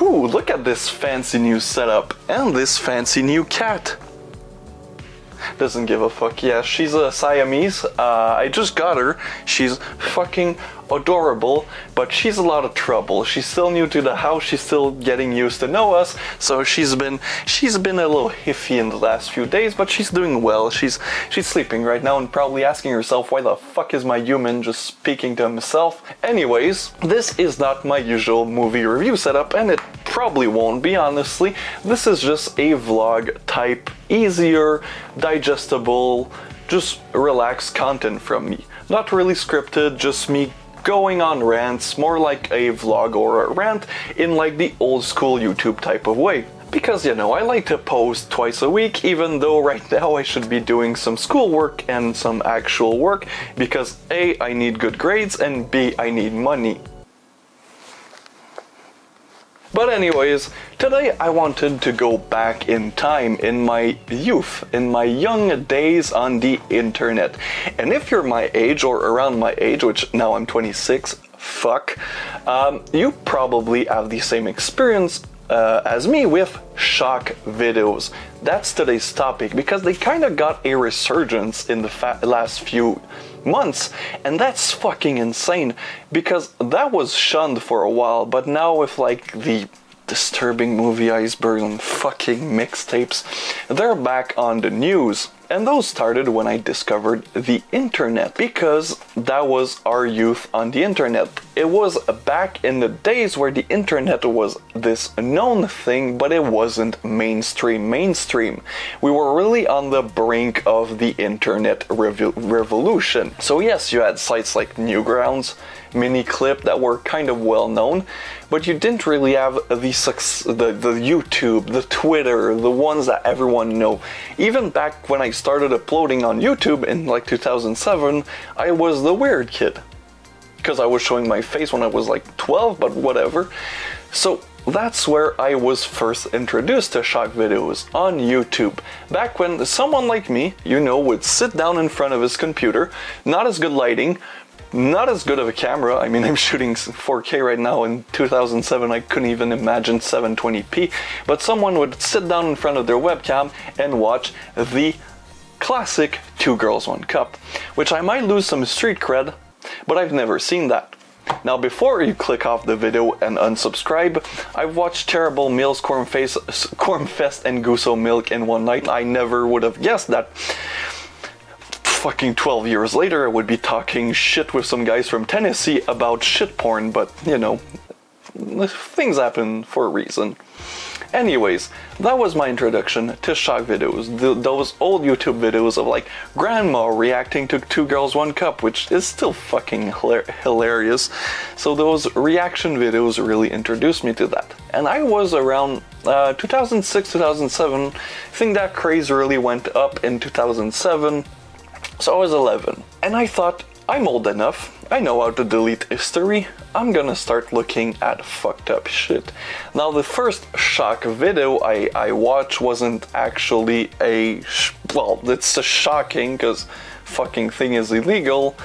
Ooh, look at this fancy new setup and this fancy new cat. Doesn't give a fuck. Yeah, she's a Siamese. I just got her. She's fucking adorable, but she's a lot of trouble. She's still new to the house. She's still getting used to know us. So she's been a little iffy in the last few days, but she's doing well. She's sleeping right now and probably asking herself, why the fuck is my human just speaking to himself? Anyways, this is not my usual movie review setup, and it probably won't be, honestly. This is just a vlog type, easier, digestible, just relaxed content from me. Not really scripted, just me going on rants, more like a vlog or a rant in like the old school YouTube type of way. Because, you know, I like to post twice a week, even though right now I should be doing some schoolwork and some actual work, because A, I need good grades, and B, I need money. But anyways, today I wanted to go back in time, in my youth, in my young days on the internet. And if you're my age or around my age, which now I'm 26, fuck, you probably have the same experience as me with shock videos. That's today's topic, because they kind of got a resurgence in the last few months, and that's fucking insane, because that was shunned for a while, but now with like the disturbing movie iceberg and fucking mixtapes, they're back on the news. And those started when I discovered the internet, because that was our youth on the internet. It was back in the days where the internet was this known thing, but it wasn't mainstream. We were really on the brink of the internet revolution. So yes, you had sites like Newgrounds, Miniclip that were kind of well known, but you didn't really have the YouTube, the Twitter, the ones that everyone know. Even back when I started uploading on YouTube in like 2007, I was the weird kid, because I was showing my face when I was like 12, but whatever. So that's where I was first introduced to shock videos, on YouTube. Back when someone like me, you know, would sit down in front of his computer, not as good lighting, not as good of a camera. I mean, I'm shooting 4K right now. In 2007, I couldn't even imagine 720p. But someone would sit down in front of their webcam and watch the classic Two Girls, One Cup, which I might lose some street cred, but I've never seen that. Now, before you click off the video and unsubscribe, I've watched Terrible Meals, Cornfest, and Goose Milk in one night. I never would have guessed that fucking 12 years later I would be talking shit with some guys from Tennessee about shit porn, but you know, things happen for a reason. Anyways, that was my introduction to shock videos, those old YouTube videos of like grandma reacting to Two Girls, One Cup, which is still fucking hilarious. So those reaction videos really introduced me to that. And I was around 2006, 2007, I think that craze really went up in 2007. So I was 11, and I thought, I'm old enough, I know how to delete history, I'm gonna start looking at fucked up shit. Now, the first shock video I watched wasn't actually well, it's a shocking, because fucking thing is illegal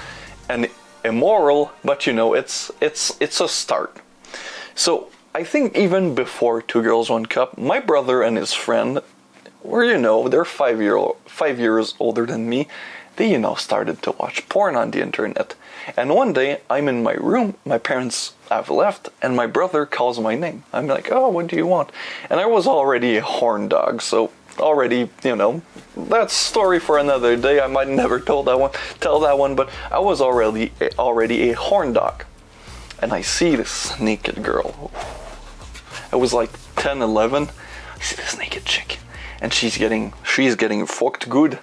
and immoral, but you know, it's a start. So I think even before Two Girls, One Cup, my brother and his friend were, you know, they're 5 years older than me. They, you know, started to watch porn on the internet. And one day, I'm in my room, my parents have left, and my brother calls my name. I'm like, oh, what do you want? And I was already a horn dog, so already, you know, that's story for another day. I might never tell that one, but I was already a horn dog. And I see this naked girl. I was like 10, 11. I see this naked chick, and she's getting fucked good.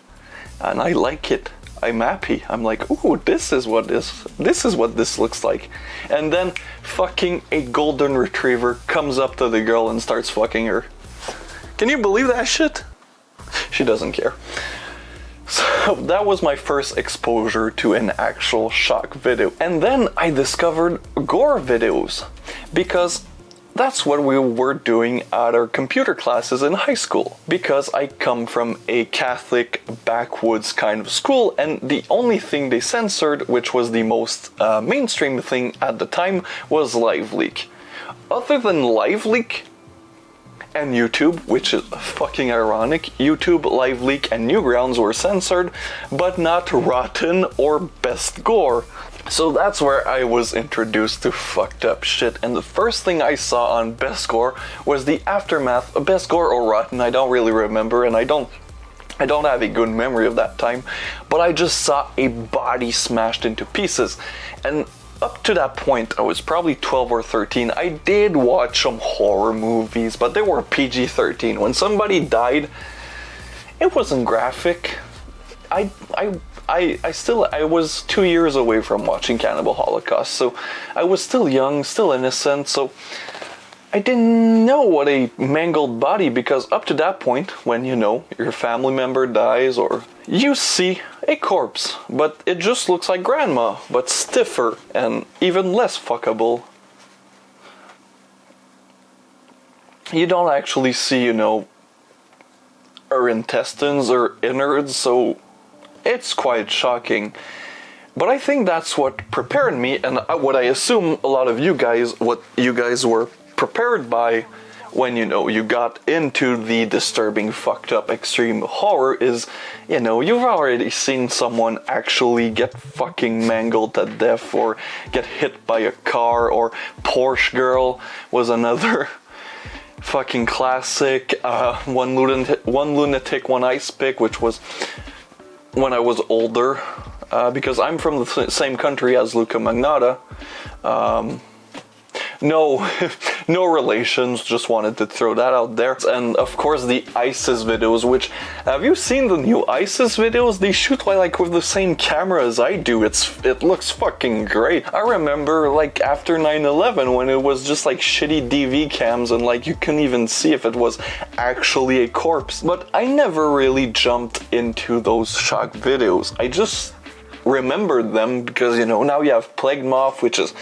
And I like it. I'm happy. I'm like, ooh, this is what this looks like. And then fucking a golden retriever comes up to the girl and starts fucking her. Can you believe that shit? She doesn't care. So that was my first exposure to an actual shock video. And then I discovered gore videos, because that's what we were doing at our computer classes in high school. Because I come from a Catholic backwoods kind of school, and the only thing they censored, which was the most mainstream thing at the time, was LiveLeak. other than LiveLeak and YouTube, which is fucking ironic, YouTube, LiveLeak, and Newgrounds were censored, but not Rotten or Best Gore. So that's where I was introduced to fucked up shit, and the first thing I saw on Best Gore was the aftermath of Best Gore or Rotten, I don't really remember, and I don't have a good memory of that time, but I just saw a body smashed into pieces. And up to that point, I was probably 12 or 13, I did watch some horror movies, but they were PG-13. When somebody died, it wasn't graphic. I was 2 years away from watching Cannibal Holocaust, so I was still young, still innocent, so I didn't know what a mangled body, because up to that point, when, you know, your family member dies or you see a corpse, but it just looks like grandma, but stiffer and even less fuckable. You don't actually see, you know, her intestines or innards, so it's quite shocking. But I think that's what prepared me, and what I assume a lot of you guys, what you guys were prepared by when, you know, you got into the disturbing, fucked up, extreme horror is, you know, you've already seen someone actually get fucking mangled to death or get hit by a car, or Porsche Girl was another fucking classic. One Lunatic, One Ice Pick, which was when I was older, because I'm from the same country as Luca Magnotta. No, no relations, just wanted to throw that out there. And of course the ISIS videos, which, have you seen the new ISIS videos? They shoot like with the same camera as I do. It looks fucking great. I remember like after 9/11 when it was just like shitty DV cams and like you couldn't even see if it was actually a corpse. But I never really jumped into those shock videos. I just remembered them because, you know, now you have Plague Moth, which is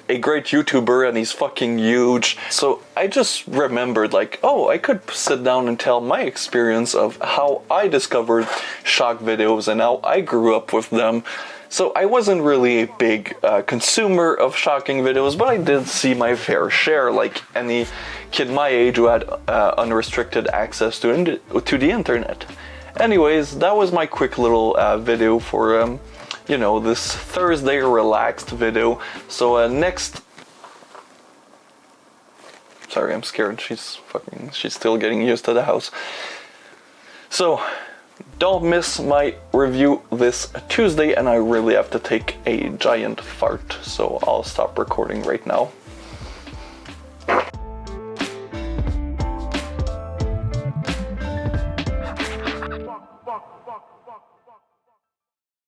a great YouTuber and he's fucking huge. So I just remembered like, oh, I could sit down and tell my experience of how I discovered shock videos and how I grew up with them. So I wasn't really a big consumer of shocking videos, but I did see my fair share, like any kid my age who had unrestricted access to the internet. Anyways, that was my quick little video for you know, this Thursday relaxed video. So next, sorry, I'm scared, she's still getting used to the house. So don't miss my review this Tuesday, and I really have to take a giant fart, so I'll stop recording right now. Fuck.